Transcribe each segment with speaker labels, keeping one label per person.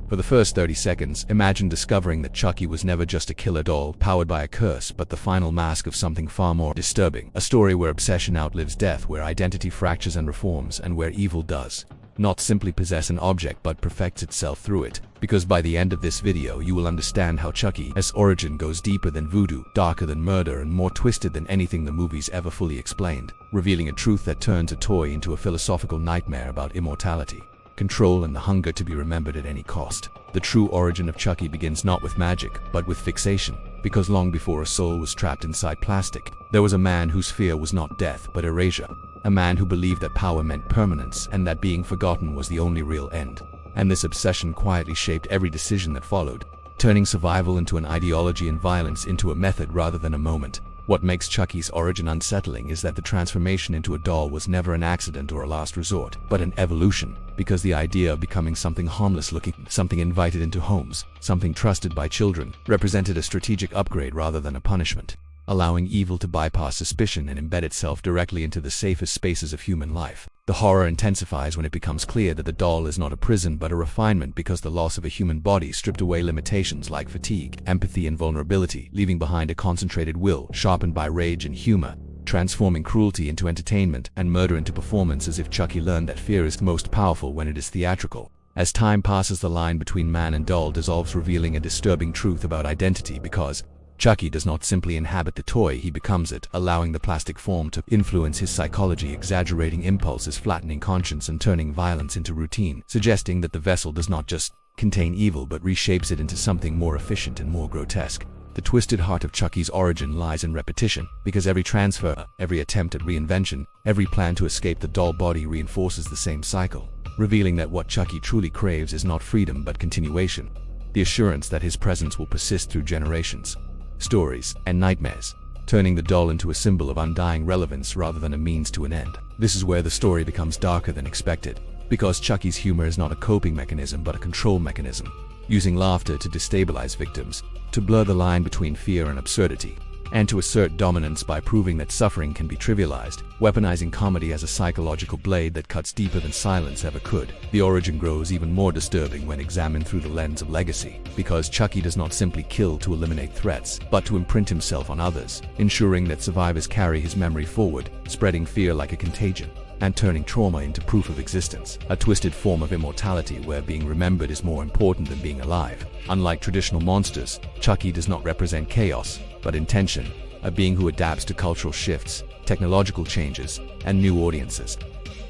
Speaker 1: For the first 30 seconds, imagine discovering that Chucky was never just a killer doll powered by a curse, but the final mask of something far more disturbing. A story where obsession outlives death, where identity fractures and reforms, and where evil does not simply possess an object but perfects itself through it. Because by the end of this video you will understand how Chucky's origin goes deeper than voodoo, darker than murder, and more twisted than anything the movies ever fully explained, revealing a truth that turns a toy into a philosophical nightmare about immortality, control, and the hunger to be remembered at any cost. The true origin of Chucky begins not with magic, but with fixation, because long before a soul was trapped inside plastic, there was a man whose fear was not death but erasure. A man who believed that power meant permanence and that being forgotten was the only real end. And this obsession quietly shaped every decision that followed, turning survival into an ideology and violence into a method rather than a moment. What makes Chucky's origin unsettling is that the transformation into a doll was never an accident or a last resort, but an evolution, because the idea of becoming something harmless looking, something invited into homes, something trusted by children, represented a strategic upgrade rather than a punishment, allowing evil to bypass suspicion and embed itself directly into the safest spaces of human life. The horror intensifies when it becomes clear that the doll is not a prison but a refinement, because the loss of a human body stripped away limitations like fatigue, empathy, and vulnerability, leaving behind a concentrated will sharpened by rage and humor, transforming cruelty into entertainment and murder into performance, as if Chucky learned that fear is most powerful when it is theatrical. As time passes, the line between man and doll dissolves, revealing a disturbing truth about identity, because Chucky does not simply inhabit the toy, he becomes it, allowing the plastic form to influence his psychology, exaggerating impulses, flattening conscience, and turning violence into routine, suggesting that the vessel does not just contain evil but reshapes it into something more efficient and more grotesque. The twisted heart of Chucky's origin lies in repetition, because every transfer, every attempt at reinvention, every plan to escape the doll body reinforces the same cycle, revealing that what Chucky truly craves is not freedom but continuation, the assurance that his presence will persist through generations, stories, and nightmares, turning the doll into a symbol of undying relevance rather than a means to an end. This is where the story becomes darker than expected, because Chucky's humor is not a coping mechanism but a control mechanism, using laughter to destabilize victims, to blur the line between fear and absurdity, and to assert dominance by proving that suffering can be trivialized, weaponizing comedy as a psychological blade that cuts deeper than silence ever could. The origin grows even more disturbing when examined through the lens of legacy, because Chucky does not simply kill to eliminate threats, but to imprint himself on others, ensuring that survivors carry his memory forward, spreading fear like a contagion, and turning trauma into proof of existence, a twisted form of immortality where being remembered is more important than being alive. Unlike traditional monsters, Chucky does not represent chaos, but intention, a being who adapts to cultural shifts, technological changes, and new audiences,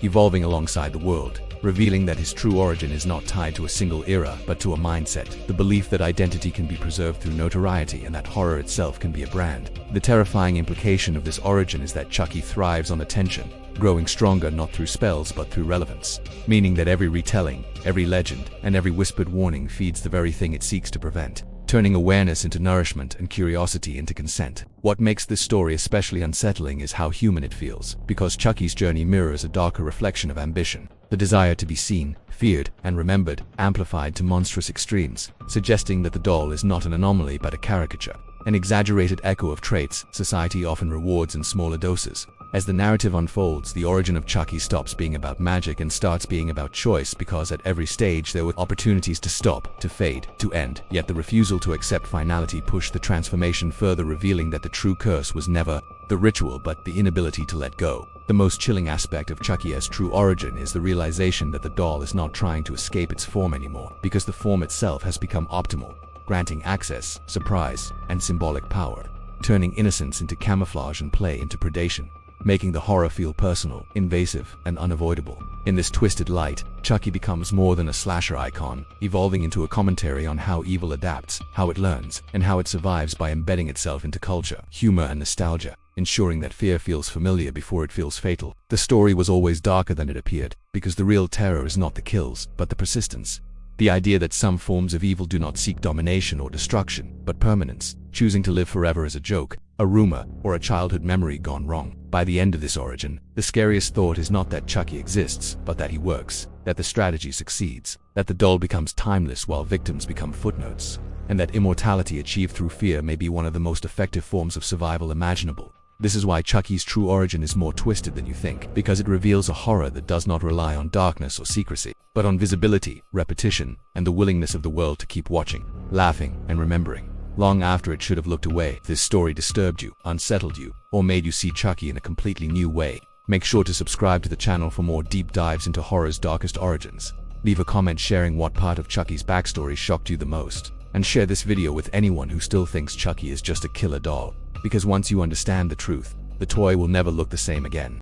Speaker 1: evolving alongside the world, revealing that his true origin is not tied to a single era but to a mindset, the belief that identity can be preserved through notoriety and that horror itself can be a brand. The terrifying implication of this origin is that Chucky thrives on attention, growing stronger not through spells but through relevance, meaning that every retelling, every legend, and every whispered warning feeds the very thing it seeks to prevent, turning awareness into nourishment and curiosity into consent. What makes this story especially unsettling is how human it feels, because Chucky's journey mirrors a darker reflection of ambition, the desire to be seen, feared, and remembered, amplified to monstrous extremes, suggesting that the doll is not an anomaly but a caricature, an exaggerated echo of traits society often rewards in smaller doses. As the narrative unfolds, the origin of Chucky stops being about magic and starts being about choice, because at every stage there were opportunities to stop, to fade, to end, yet the refusal to accept finality pushed the transformation further, revealing that the true curse was never the ritual but the inability to let go. The most chilling aspect of Chucky's true origin is the realization that the doll is not trying to escape its form anymore, because the form itself has become optimal, granting access, surprise, and symbolic power, turning innocence into camouflage and play into predation, making the horror feel personal, invasive, and unavoidable. In this twisted light, Chucky becomes more than a slasher icon, evolving into a commentary on how evil adapts, how it learns, and how it survives by embedding itself into culture, humor, and nostalgia, ensuring that fear feels familiar before it feels fatal. The story was always darker than it appeared, because the real terror is not the kills, but the persistence. The idea that some forms of evil do not seek domination or destruction, but permanence, choosing to live forever as a joke, a rumor, or a childhood memory gone wrong. By the end of this origin, the scariest thought is not that Chucky exists, but that he works, that the strategy succeeds, that the doll becomes timeless while victims become footnotes, and that immortality achieved through fear may be one of the most effective forms of survival imaginable. This is why Chucky's true origin is more twisted than you think, because it reveals a horror that does not rely on darkness or secrecy, but on visibility, repetition, and the willingness of the world to keep watching, laughing, and remembering. Long after it should have looked away, this story disturbed you, unsettled you, or made you see Chucky in a completely new way. Make sure to subscribe to the channel for more deep dives into horror's darkest origins. Leave a comment sharing what part of Chucky's backstory shocked you the most. And share this video with anyone who still thinks Chucky is just a killer doll. Because once you understand the truth, the toy will never look the same again.